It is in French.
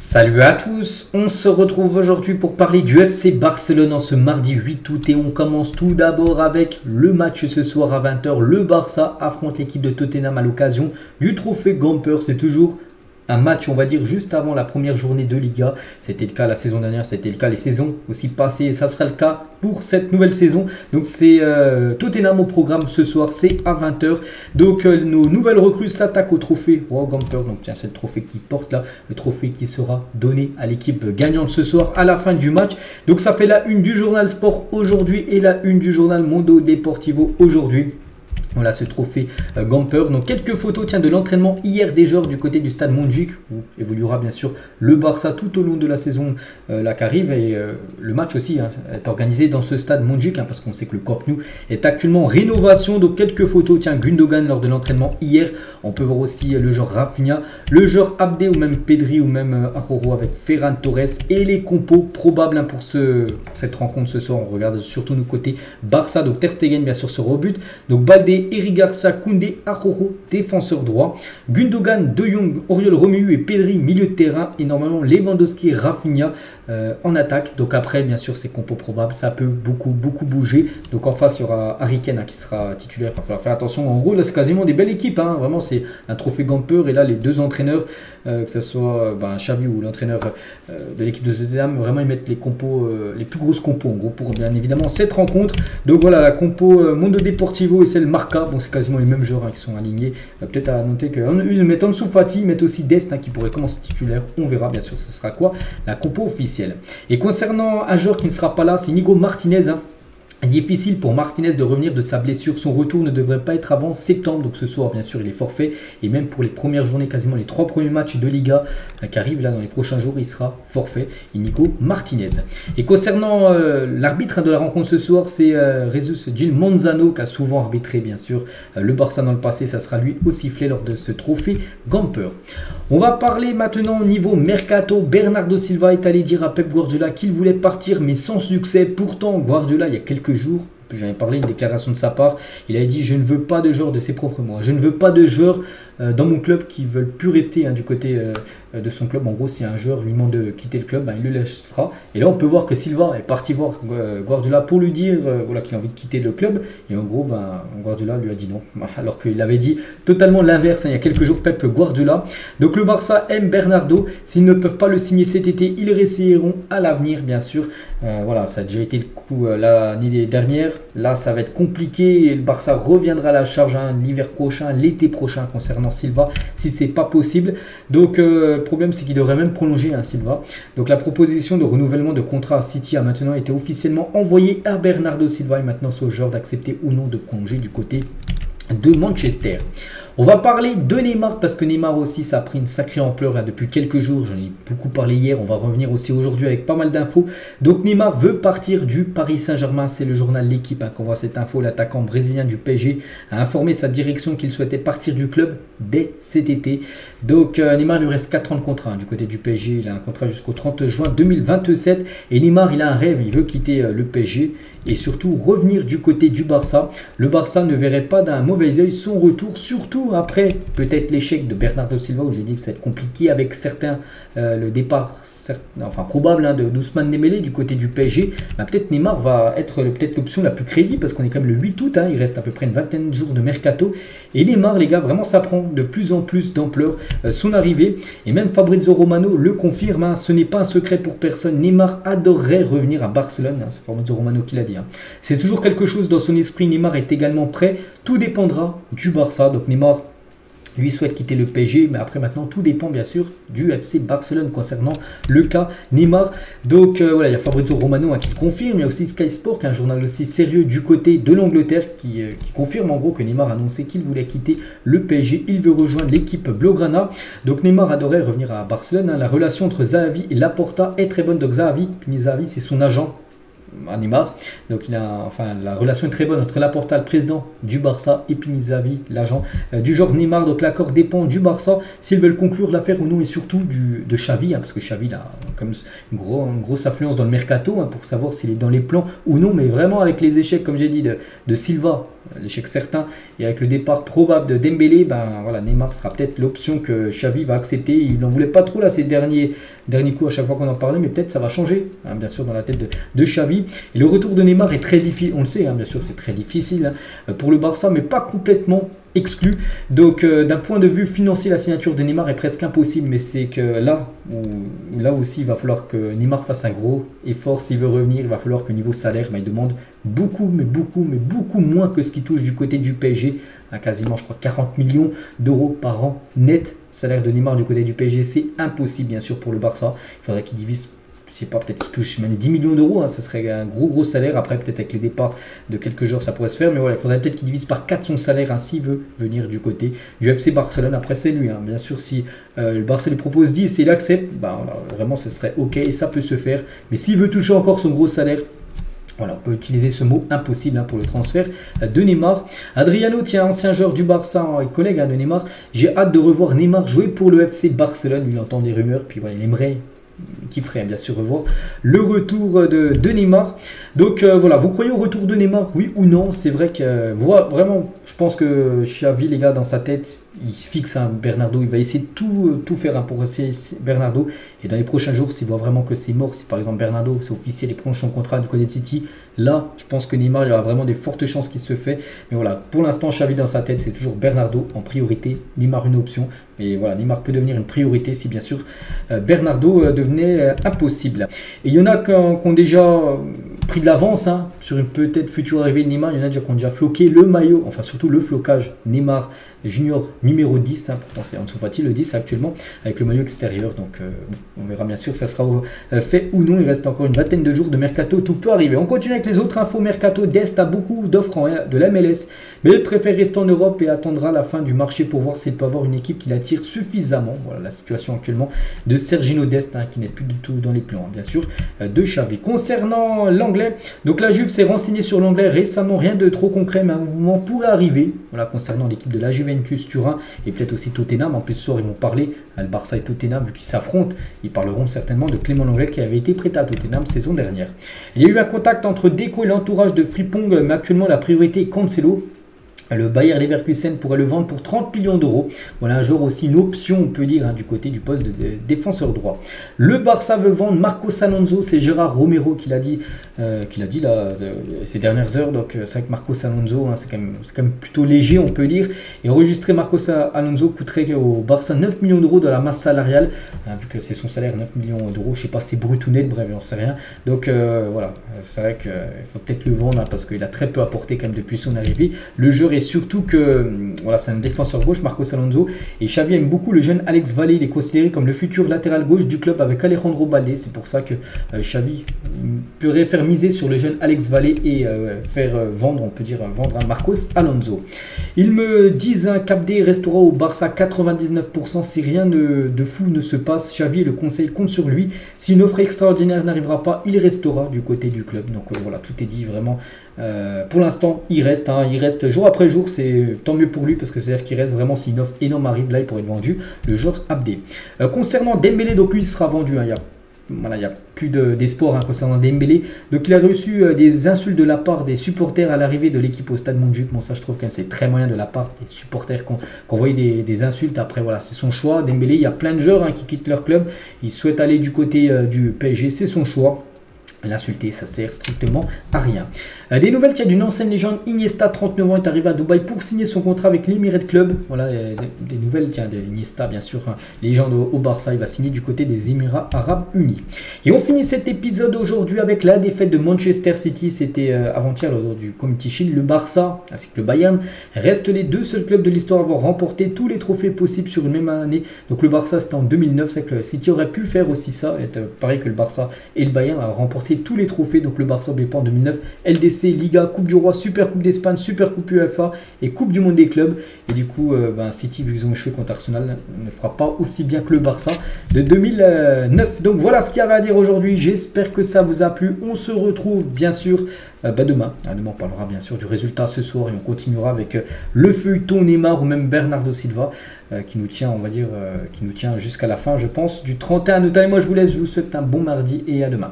Salut à tous, on se retrouve aujourd'hui pour parler du FC Barcelone en ce mardi 8 août et on commence tout d'abord avec le match ce soir à 20h. Le Barça affronte l'équipe de Tottenham à l'occasion du trophée Gamper. C'est toujours un match, on va dire, juste avant la première journée de Liga. C'était le cas la saison dernière, c'était le cas les saisons aussi passées et ça sera le cas pour cette nouvelle saison. Donc c'est Tottenham au programme ce soir, c'est à 20h. Donc nos nouvelles recrues s'attaquent au trophée Gamper. Donc tiens, c'est le trophée qui porte là, le trophée qui sera donné à l'équipe gagnante ce soir à la fin du match. Donc ça fait la une du journal Sport aujourd'hui et la une du journal Mundo Deportivo aujourd'hui. Voilà ce trophée Gamper. Donc quelques photos de l'entraînement hier des joueurs du côté du stade Montjuïc où évoluera bien sûr le Barça tout au long de la saison là qui arrive. Et le match aussi est organisé dans ce stade Montjuïc parce qu'on sait que le Camp Nou est actuellement en rénovation. Donc quelques photos, Gundogan lors de l'entraînement hier. On peut voir aussi le joueur Rafinha, le joueur Abdé ou même Pedri ou même Arroyo avec Ferran Torres et les compos probables pour cette rencontre ce soir. On regarde surtout nos côtés Barça. Donc Ter Stegen bien sûr sur au but. Donc Baldé, Eric Garcia, Koundé, Arroyo, défenseur droit. Gundogan, De Jong, Oriol Romeu et Pedri, milieu de terrain. Et normalement Lewandowski et Rafinha en attaque. Donc après, bien sûr, c'est compo probable. Ça peut beaucoup bouger. Donc en face, il y aura Harry Kane qui sera titulaire. Il va falloir faire attention. En gros, là, c'est quasiment des belles équipes. Vraiment, c'est un trophée Gamper. Et là, les deux entraîneurs, que ce soit Xavi ou l'entraîneur de l'équipe de Tottenham, vraiment, ils mettent les compos, les plus grosses compos, en gros, pour bien évidemment cette rencontre. Donc voilà, la compo Mundo Deportivo et celle Marca. Bon, c'est quasiment les mêmes joueurs qui sont alignés. Peut-être à noter qu'ils mettent Ansu Fati, ils mettent aussi Dest qui pourrait commencer titulaire. On verra bien sûr, ce sera quoi la compo officielle. Et concernant un joueur qui ne sera pas là, c'est Inigo Martinez. Difficile pour Martinez de revenir de sa blessure. Son retour ne devrait pas être avant septembre. Donc ce soir, bien sûr, il est forfait. Et même pour les premières journées, quasiment les 3 premiers matchs de Liga qui arrivent là dans les prochains jours, il sera forfait. Inigo Martinez. Et concernant l'arbitre de la rencontre ce soir, c'est Jesus Gil Manzano qui a souvent arbitré, bien sûr, le Barça dans le passé. Ça sera lui au sifflet lors de ce trophée Gamper. On va parler maintenant au niveau Mercato. Bernardo Silva est allé dire à Pep Guardiola qu'il voulait partir, mais sans succès. Pourtant, Guardiola, il y a quelques jours, j'en ai parlé, une déclaration de sa part, il a dit: je ne veux pas de joueurs de ses propres mots, je ne veux pas de joueurs dans mon club qui veulent plus rester du côté de son club. En gros, si un joueur lui demande de quitter le club, il le laissera. Et là, on peut voir que Silva est parti voir Guardiola pour lui dire voilà, qu'il a envie de quitter le club. Et en gros, Guardiola lui a dit non. Alors qu'il avait dit totalement l'inverse il y a quelques jours, Pep Guardiola. Donc le Barça aime Bernardo. S'ils ne peuvent pas le signer cet été, ils réessayeront à l'avenir, bien sûr. Voilà, ça a déjà été le coup l'année dernière. Là, ça va être compliqué. Et le Barça reviendra à la charge l'hiver prochain, l'été prochain concernant Silva, si c'est pas possible. Donc le problème, c'est qu'il devrait même prolonger Silva. Donc la proposition de renouvellement de contrat à City a maintenant été officiellement envoyée à Bernardo Silva et maintenant c'est au joueur d'accepter ou non de prolonger du côté de Manchester. On va parler de Neymar parce que Neymar aussi ça a pris une sacrée ampleur depuis quelques jours. J'en ai beaucoup parlé hier, on va revenir aussi aujourd'hui avec pas mal d'infos. Donc Neymar veut partir du Paris Saint-Germain, c'est le journal L'Équipe qu'on voit cette info. L'attaquant brésilien du PSG a informé sa direction qu'il souhaitait partir du club dès cet été. Donc Neymar lui reste 4 ans de contrat du côté du PSG, il a un contrat jusqu'au 30 juin 2027 et Neymar il a un rêve, il veut quitter le PSG et surtout revenir du côté du Barça. Le Barça ne verrait pas d'un mauvais œil son retour, surtout après peut-être l'échec de Bernardo Silva où j'ai dit que ça va être compliqué avec certains, le départ probable de Ousmane Dembélé du côté du PSG. Peut-être Neymar va être peut-être l'option la plus crédible parce qu'on est quand même le 8 août, il reste à peu près une vingtaine de jours de mercato et Neymar les gars vraiment ça prend de plus en plus d'ampleur son arrivée et même Fabrizio Romano le confirme, ce n'est pas un secret pour personne, Neymar adorerait revenir à Barcelone, c'est Fabrizio Romano qui l'a dit. C'est toujours quelque chose dans son esprit, Neymar est également prêt, tout dépendra du Barça. Donc Neymar lui souhaite quitter le PSG, mais après maintenant tout dépend bien sûr du FC Barcelone concernant le cas Neymar. Donc voilà, il y a Fabrizio Romano qui le confirme, il y a aussi Sky Sport, un journal aussi sérieux du côté de l'Angleterre qui confirme en gros que Neymar a annoncé qu'il voulait quitter le PSG, il veut rejoindre l'équipe Blaugrana. Donc Neymar adorait revenir à Barcelone, la relation entre Xavi et Laporta est très bonne. Donc Xavi c'est son agent à Neymar. Donc la relation est très bonne entre Laporta, le président du Barça, et Xavi, l'agent du joueur Neymar. Donc l'accord dépend du Barça s'ils veulent conclure l'affaire ou non et surtout de Xavi, parce que Xavi a comme une grosse influence dans le mercato pour savoir s'il est dans les plans ou non. Mais vraiment avec les échecs, comme j'ai dit, de Silva, l'échec certain, et avec le départ probable de Dembélé, voilà, Neymar sera peut-être l'option que Xavi va accepter. Il n'en voulait pas trop là ces derniers dernier coup à chaque fois qu'on en parlait, mais peut-être ça va changer, hein, bien sûr, dans la tête de Xavi. Et le retour de Neymar est très difficile, on le sait, hein, bien sûr, c'est très difficile hein, pour le Barça, mais pas complètement exclu. Donc d'un point de vue financier, la signature de Neymar est presque impossible, mais c'est que là aussi il va falloir que Neymar fasse un gros effort s'il veut revenir. Il va falloir que niveau salaire, il demande beaucoup moins que ce qu'il touche du côté du PSG, hein, quasiment je crois 40 millions d'euros par an net. Salaire de Neymar du côté du PSG, c'est impossible bien sûr pour le Barça. Il faudrait qu'il divise, je sais pas, peut-être qu'il touche même 10 millions d'euros, hein, ça serait un gros salaire. Après, peut-être avec les départs de quelques joueurs, ça pourrait se faire. Mais voilà, il faudrait peut-être qu'il divise par 4 son salaire, hein, s'il veut venir du côté du FC Barcelone. Après, c'est lui. Hein. Bien sûr, si le Barça lui propose 10 et il accepte, bah, voilà, vraiment, ce serait OK et ça peut se faire. Mais s'il veut toucher encore son gros salaire, voilà, on peut utiliser ce mot impossible hein, pour le transfert de Neymar. Adriano, tiens, ancien joueur du Barça et collègue hein, de Neymar. J'ai hâte de revoir Neymar jouer pour le FC Barcelone. Lui, il entend des rumeurs, puis voilà, il aimerait, qui ferait bien sûr revoir le retour de Neymar. Donc voilà, vous croyez au retour de Neymar, oui ou non? C'est vrai que vraiment, je pense que Xavi, les gars, dans sa tête, il fixe un Bernardo, il va essayer de tout faire hein, pour essayer Bernardo. Et dans les prochains jours, s'il voit vraiment que c'est mort, si par exemple Bernardo, c'est officiel, il prolonge son contrat du côté de City, là, je pense que Neymar, il y aura vraiment des fortes chances qu'il se fait. Mais voilà, pour l'instant, Xavi dans sa tête, c'est toujours Bernardo en priorité, Neymar une option. Mais voilà, Neymar peut devenir une priorité si bien sûr Bernardo devenait impossible. Et il y en a qui ont déjà pris de l'avance hein, sur une peut-être future arrivée de Neymar. Il y en a déjà qui ont déjà floqué le maillot, enfin surtout le flocage Neymar Junior numéro 10, hein, pourtant c'est Ansu Fati le 10 actuellement, avec le maillot extérieur. Donc on verra bien sûr que ça sera fait ou non. Il reste encore une vingtaine de jours de mercato, tout peut arriver. On continue avec les autres infos mercato. Dest a beaucoup d'offres de la MLS, mais il préfère rester en Europe et attendra la fin du marché pour voir s'il peut avoir une équipe qui l'attire suffisamment. Voilà la situation actuellement de Sergino Dest, hein, qui n'est plus du tout dans les plans, hein, bien sûr, de Xavi. Concernant l'anglais, donc la Juve s'est renseignée sur l'anglais récemment, rien de trop concret, mais un mouvement pourrait arriver. Voilà, concernant l'équipe de la Juventus Turin et peut-être aussi Tottenham. En plus, ce soir, ils vont parler, le Barça et Tottenham, vu qu'ils s'affrontent, ils parleront certainement de Clément Lenglet qui avait été prêté à Tottenham saison dernière. Il y a eu un contact entre Deco et l'entourage de Frimpong, mais actuellement la priorité est Cancelo. Le Bayer Leverkusen pourrait le vendre pour 30 millions d'euros. Voilà un joueur aussi, une option, on peut dire, hein, du côté du poste de défenseur droit. Le Barça veut vendre Marcos Alonso. C'est Gérard Romero qui l'a dit là, ces dernières heures. Donc c'est vrai que Marcos Alonso, hein, c'est quand même plutôt léger, on peut dire. Et enregistrer Marcos Alonso coûterait au Barça 9 millions d'euros de la masse salariale, hein, vu que c'est son salaire, 9 millions d'euros. Je ne sais pas si c'est brut ou net, bref, j'en sais rien. Donc voilà, c'est vrai qu'il faut peut-être le vendre, hein, parce qu'il a très peu apporté quand même depuis son arrivée. Le joueur est surtout que voilà, c'est un défenseur gauche, Marcos Alonso, et Xavi aime beaucoup le jeune Alex Vallée. Il est considéré comme le futur latéral gauche du club avec Alejandro Balde. C'est pour ça que Xavi pourrait faire miser sur le jeune Alex Vallée et faire vendre, on peut dire vendre un Marcos Alonso. Ils me disent un Capdé restera au Barça 99% si rien de fou ne se passe. Xavi et le conseil comptent sur lui. Si une offre extraordinaire n'arrivera pas, il restera du côté du club. Donc voilà, tout est dit vraiment. Pour l'instant, il reste jour après jour, c'est tant mieux pour lui parce que c'est-à-dire qu'il reste vraiment, si une offre énorme arrive, là il pourrait être vendu, le joueur Abdé. Concernant Dembélé, donc lui il sera vendu, hein, il n'y a plus d'espoir hein, concernant Dembélé. Donc il a reçu des insultes de la part des supporters à l'arrivée de l'équipe au stade Montjuïc. Bon, ça je trouve que c'est très moyen de la part des supporters qu'on voit des insultes. Après voilà, c'est son choix. Dembélé, il y a plein de joueurs hein, qui quittent leur club, ils souhaitent aller du côté du PSG, c'est son choix. L'insulter, ça sert strictement à rien. Des nouvelles, qu'il y a d'une ancienne légende, Iniesta, 39 ans, est arrivé à Dubaï pour signer son contrat avec l'Emirates Club. Voilà, des nouvelles, tiens, de Iniesta, bien sûr, hein, légende au Barça, il va signer du côté des Émirats Arabes Unis. Et on finit cet épisode aujourd'hui avec la défaite de Manchester City. C'était avant-hier lors du Community Shield. Le Barça ainsi que le Bayern restent les deux seuls clubs de l'histoire à avoir remporté tous les trophées possibles sur une même année. Donc le Barça, c'était en 2009, c'est que le City aurait pu faire aussi ça, pareil que le Barça et le Bayern a remporté tous les trophées. Donc le Barça, n'oubliez pas, en 2009, LDC, Liga, Coupe du Roi, Super Coupe d'Espagne, Super Coupe UEFA et Coupe du Monde des clubs. Et du coup, City, vu qu'ils ont échoué contre Arsenal, ne fera pas aussi bien que le Barça de 2009. Donc voilà ce qu'il y avait à dire aujourd'hui. J'espère que ça vous a plu. On se retrouve bien sûr demain. Demain, on parlera bien sûr du résultat ce soir et on continuera avec le feuilleton Neymar ou même Bernardo Silva qui nous tient, on va dire, qui nous tient jusqu'à la fin, je pense, du 31 août. Et moi, je vous laisse. Je vous souhaite un bon mardi et à demain.